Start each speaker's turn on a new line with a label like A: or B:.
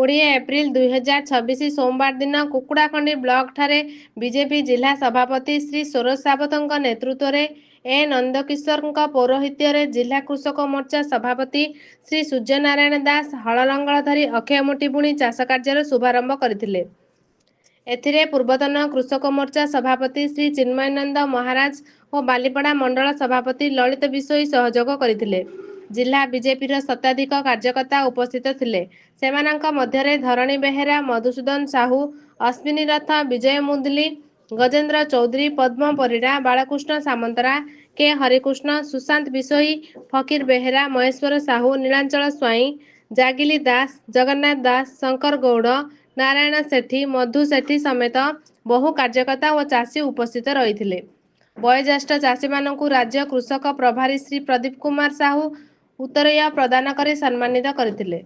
A: 20 April 2026 सोमवार दिन कुकुड़ाखंडी block ठारे बीजेपी जिला सभापति श्री सरोज सावत नेतृत्व में ए नंदकिशोर पौरोहित्य जिला कृषक मोर्चा सभापति श्री सूर्यनारायण दास हल लंगल धरी अक्षय मुठी बुणी चाष कार्य शुभारंभ करथिले। एथिरे पूर्वतन कृषक मोर्चा सभापति श्री चिन्मयानंद महाराज और बालीपड़ा मंडल सभापति ललित बिशोई सहयोग करथिले। जिला बीजेपी शताधिक कार्यकर्ता उपस्थित थिले। सेमानंक मध्यरे धरणी बेहेरा, मधुसूदन साहू, अश्विनी रथ, विजय मुदली, गजेन्द्र चौधरी, पद्म परिड़ा, बालकृष्ण सामंतरा, के हरिकृष्ण, सुशांत बिशोई, फकीर बेहेरा, महेश्वर साहू, नीलांचल स्वाई, जागिली दास, जगन्नाथ दास, शंकर गौड़, नारायण सेठी, मधु सेठी समेत बहु कार्यकर्ता और चाषी उपस्थित रही। वयोज्येष्ठ चाषी मानू राज्य कृषक प्रभारी श्री प्रदीप कुमार साहू उत्तरीय प्रदान कर सम्मानित करथिले।